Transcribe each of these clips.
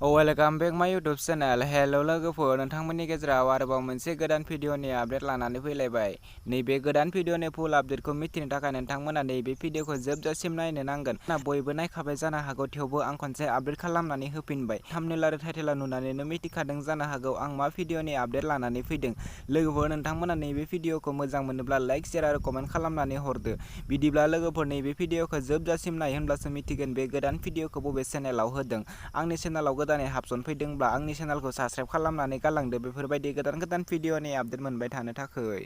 Welcome बेक माय YouTube channel. हेल' लोगोफोर, नोंथांमोननि गेजेराव आरोबाव मोनसे गोदान भिडिअनि आपडेट लानानै फैलायबाय। नैबे गोदान भिडिअनि फुल आपडेटखौ मिथिनो थाखाय नोंथांमोना नैबे भिडिअखौ जोबजासिम नायनो नांगोन। बयबो नायखाबाय जानो हागौ, थेवबो आं खनसे आपडेट खालामनानै होफिनबाय। थाम्बनेल आरो टाइटेलाव नुनानैनो मिथिखादों जानो हागौ आं मा भिडिअनि आपडेट लानानै फैदों। लोगोफोर, नोंथांमोना नैबे भिडिअखौ मोजां मोनोब्ला लाइक, शेयार आरो कमेन्ट खालामनानै हरदो। बिदिब्ला लोगोफोर, नैबे भिडिअखौ जोबजासिम नाय, होनब्लासो मिथिगोन बे गोदान भिडिअखौ बबे चेनेलाव होदों। आंनि चेनेलाव गोदानै हाबसनफैदोंब्ला आंनि चेनेलखौ साबस्क्राइब खालामनानै गालांदो बेफोरबायदि गोदान भिडिअनि आपडेट मोनबाय थानो थाखाय।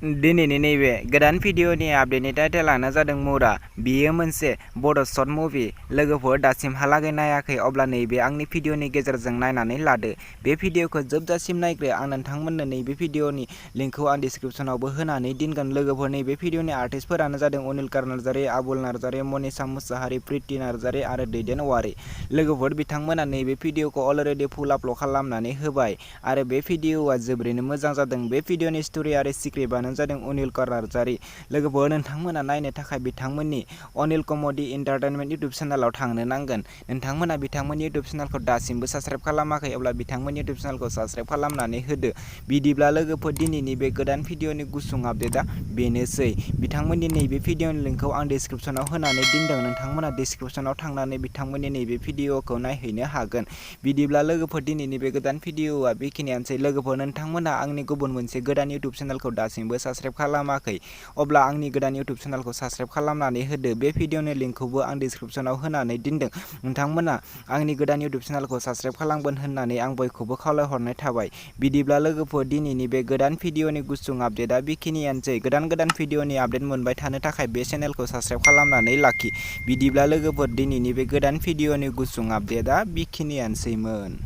दिनैनि नैबे गोदान भिडिअनि आपडेटनि टाइटेलानो जादों मुरा। बेयो मोनसे बड' शर्ट मुभि। लोगोफोर, दासिमहालागै नायाखै अब्ला नैबे आंनि भिडिअनि गेजेरजों नायनानै लादो। बे भिडिअखौ जोबजासिम नायग्रो। आं नोंथांमोननो नैबे भिडिअनि लिंकखौ आं डिसक्रिपसनावबो होनानै दोनगोन। लोगोफोर, नैबे भिडिअनि आर्टिस्टफोरानो जादों अनिलकार नार्जारि, आबुल नार्जारि, मनिसा मुसाहारि, प्रिति नार्जारि आरो दैदेन औवारि। लोगोफोर, बिथांमोना नैबे भिडिअखौ अलरेडि फुल आपल'ड खालामनानै होबाय आरो बे भिडिअआ जोबोरैनो मोजां जादों। बे भिडिअनि स्ट'रि आरो स्क्रिप्टआनो जादों अनिलकार नार्जारि। लोगोफोर, नोंथांमोना नायनो थाखाय बिथांमोननि अनिल कमेडि एन्टारटेनमेन्ट इउटुब चेनेलाव थांनो नांगोन। नोंथांमोना बिथांमोननि इउटुब चेनेलखौ दासिमबो साबस्क्राइब खालामाखै अब्ला बिथांमोननि इउटुब चेनेलखौ साबस्क्राइब खालामनानै होदो। बिदिब्ला लोगोफोर, दिनैनि बे गोदान भिडिअनि गुसुं आपडेटआ बेनोसै। बिथांमोननि नैबे भिडिअनि लिंकखौ आं डिसक्रिपसनाव होनानै दोनदों। नोंथांमोना डिसक्रिपसनाव थांनानै बिथांमोननि नैबे भिडिअखौ नायहैनो हागोन। बिदिब्ला लोगोफोर, दिनैनि बे गोदान भिडिअआ बेखिनियानोसै। लोगोफोर, नोंथांमोना आंनि गुबुन मोनसे गोदान इउटुब चेनेलखौ दासिमबो साबस्क्राइब खालामाखै अब्ला आंनि गोदान इउटुब चेनेलखौ साबस्क्राइब खालामनानै होदो। बे भिडिअनि लिंकखौबो आं डिसक्रिपसनाव होनानै दोनदों। नोंथांमोना आंनि गोदान इउटुब चेनेलखौ साबस्क्राइब खालामगोन होननानै आं बयखौबो खावलायहरनाय थाबाय। बिदिब्ला लोगोफोर, दिनैनि बे गोदान भिडिअनि गुसुं आपडेटआ बेखिनियानोसै। गोदान भिडिअनि आपडेट मोनबाय थानो थाखाय बे चेनेलखौ साबस्क्राइब खालामनानै लाखि। बिदिब्ला लोगोफोर, दिनैनि बे गोदान भिडिअनि गुसुं आपडेटआ बेखिनियानोसैमोन।